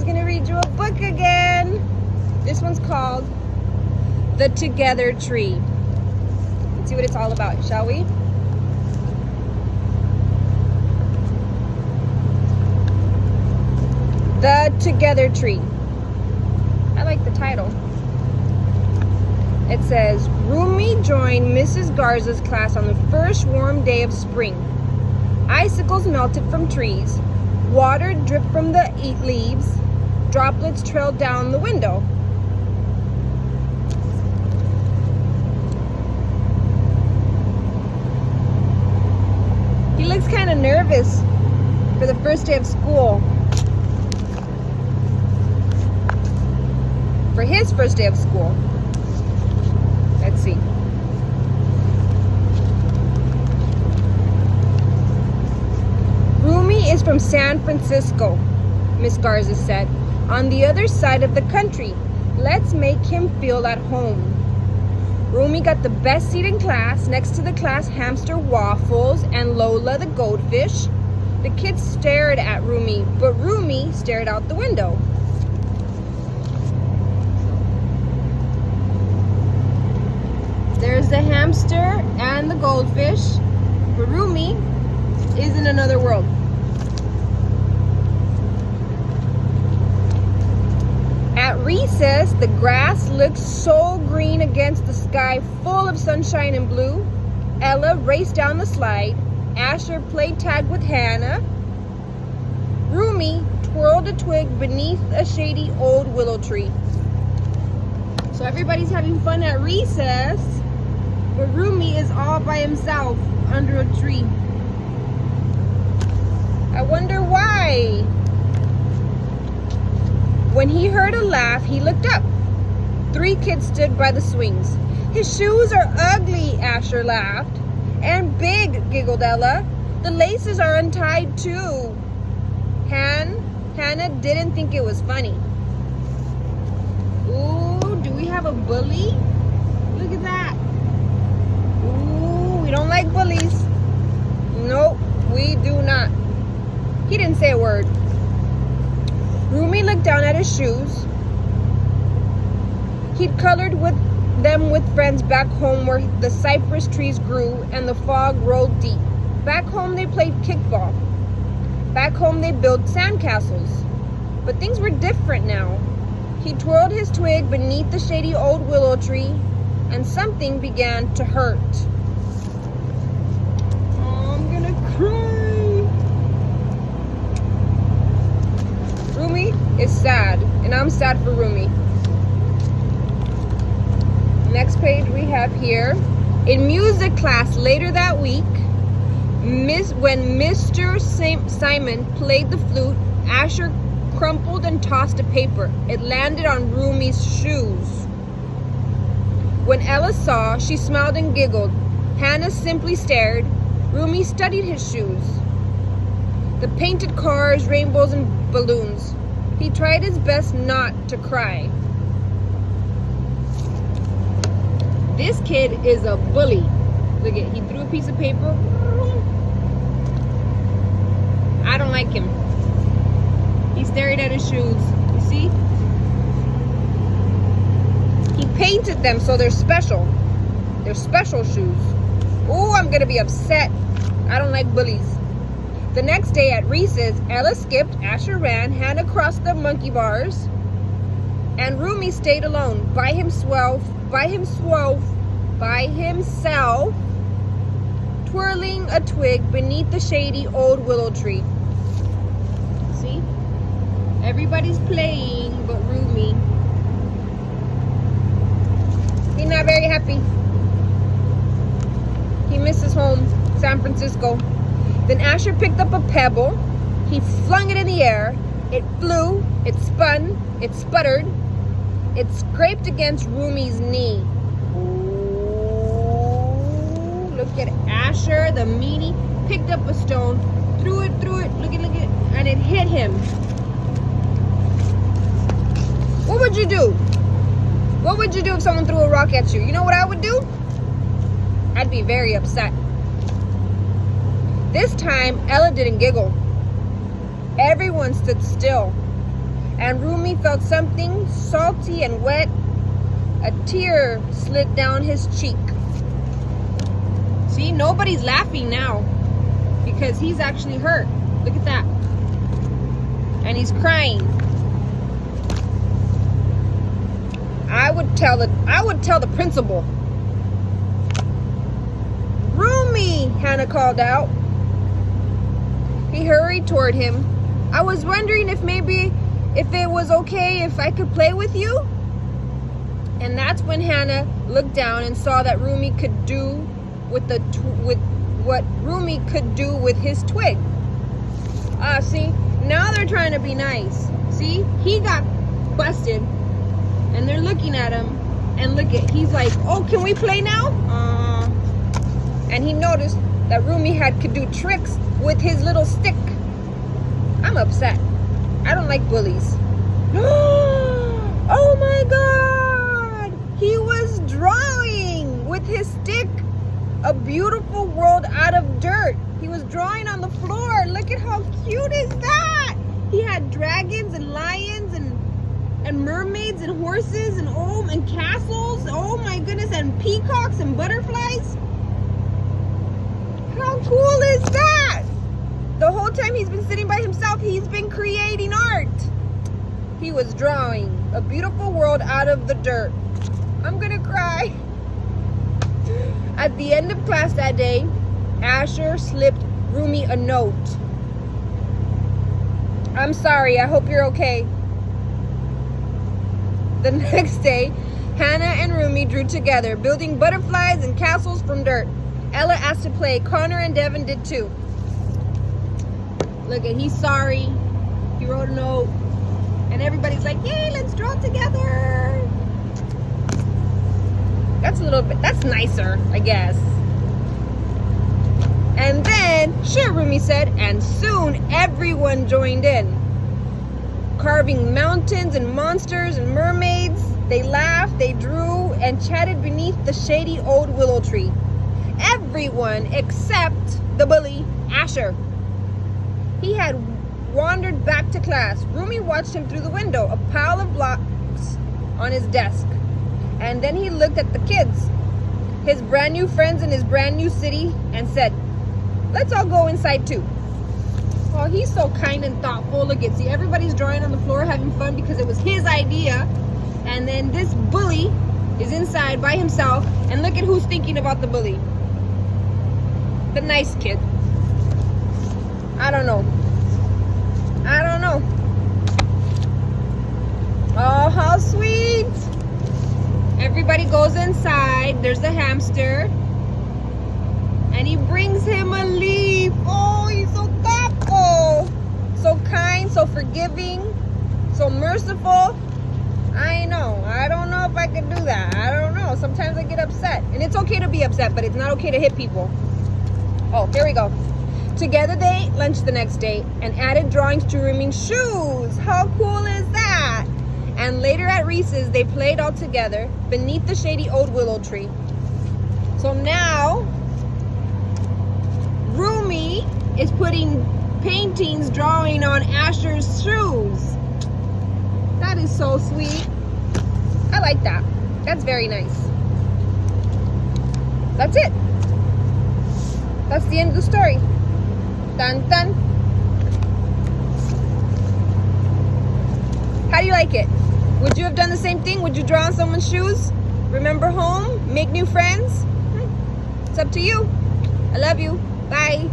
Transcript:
Rumi's gonna read you a book again. This one's called The Together Tree. Let's see what it's all about, shall we? The Together Tree. I like the title. It says, Rumi joined Mrs. Garza's class on the first warm day of spring. Icicles melted from trees. Water dripped from the leaves. Droplets trailed down the window. He looks kind of nervous for the first day of school. For his first day of school. Let's see. Rumi is from San Francisco, Miss Garza said. On the other side of the country. Let's make him feel at home. Rumi got the best seat in class, next to the class hamster Waffles and Lola the goldfish. The kids stared at Rumi, but Rumi stared out the window. There's the hamster and the goldfish, but Rumi is in another world. At recess, the grass looked so green against the sky full of sunshine and blue. Ella raced down the slide. Asher played tag with Hannah. Rumi twirled a twig beneath a shady old willow tree. So everybody's having fun at recess, but Rumi is all by himself under a tree. I wonder why. When he heard a laugh, he looked up. 3 kids stood by the swings. His shoes are ugly, Asher laughed. And big, giggled Ella. The laces are untied too. Hannah didn't think it was funny. Ooh, do we have a bully? Look at that. Ooh, we don't like bullies. Nope, we do not. He didn't say a word. Rumi looked down at his shoes. He'd colored them with friends back home where the cypress trees grew and the fog rolled deep. Back home they played kickball. Back home they built sandcastles. But things were different now. He twirled his twig beneath the shady old willow tree, and something began to hurt. Oh, I'm gonna cry. Rumi is sad, and I'm sad for Rumi. Next page we have here. In music class later that week, when Mr. Simon played the flute, Asher crumpled and tossed a paper. It landed on Rumi's shoes. When Ella saw, she smiled and giggled. Hannah simply stared. Rumi studied his shoes. The painted cars, rainbows, and balloons. He tried his best not to cry. This kid is a bully. Look at, he threw a piece of paper. I don't like him. He's staring at his shoes. You see? He painted them so they're special. They're special shoes. Oh, I'm gonna be upset. I don't like bullies. The next day at recess, Ella skipped, Asher ran, Hannah crossed the monkey bars, and Rumi stayed alone, by himself, twirling a twig beneath the shady old willow tree. See? Everybody's playing but Rumi. He's not very happy. He misses home, San Francisco. Then Asher picked up a pebble. He flung it in the air. It flew, it spun, it sputtered. It scraped against Rumi's knee. Ooh, look at Asher, the meanie, picked up a stone, threw it, look at, and it hit him. What would you do? What would you do if someone threw a rock at you? You know what I would do? I'd be very upset. This time, Ella didn't giggle. Everyone stood still. and Rumi felt something salty and wet. A tear slid down his cheek. See, nobody's laughing now because he's actually hurt. Look at that. And he's crying. I would tell the principal. Rumi, Hannah called out. He hurried toward him. I was wondering if it was okay if I could play with you. And that's when Hannah looked down and saw that Rumi could do with what Rumi could do with his twig. See, now they're trying to be nice. See, he got busted, and they're looking at him, and he's like, oh, can we play now? And he noticed that Rumi could do tricks with his little stick. I'm upset. I don't like bullies. Oh my God! He was drawing with his stick a beautiful world out of dirt. He was drawing on the floor. Look at how cute is that? He had dragons and lions and mermaids and horses and castles. Oh my goodness, and peacocks and butterflies. How cool is that? The whole time he's been sitting by himself, he's been creating art. He was drawing a beautiful world out of the dirt. I'm gonna cry. At the end of class that day, Asher slipped Rumi a note. I'm sorry, I hope you're okay. The next day, Hannah and Rumi drew together, building butterflies and castles from dirt. Ella asked to play. Connor and Devin did too. Look, he's sorry. He wrote a note. And everybody's like, yay, let's draw together. That's nicer, I guess. And then, sure, Rumi said, and soon everyone joined in. Carving mountains and monsters and mermaids. They laughed, they drew, and chatted beneath the shady old willow tree. Everyone except the bully, Asher. He had wandered back to class. Rumi watched him through the window, a pile of blocks on his desk. And then he looked at the kids, his brand new friends in his brand new city, and said, let's all go inside too. Oh, he's so kind and thoughtful. Look at, see, everybody's drawing on the floor having fun because it was his idea. And then this bully is inside by himself. And look at who's thinking about the bully. The nice kid. I don't know. Oh, how sweet. Everybody goes inside. There's the hamster. And he brings him a leaf. Oh, he's so thoughtful. So kind, so forgiving, so merciful. I know. I don't know if I could do that. I don't know. Sometimes I get upset. And it's okay to be upset, but it's not okay to hit people. Oh, here we go. Together they ate lunch the next day and added drawings to Rumi's shoes. How cool is that? And later at recess, they played all together beneath the shady old willow tree. So now, Rumi is putting paintings, drawing on Asher's shoes. That is so sweet. I like that. That's very nice. That's it. That's the end of the story. Dun dun. How do you like it? Would you have done the same thing? Would you draw on someone's shoes? Remember home? Make new friends? It's up to you. I love you. Bye.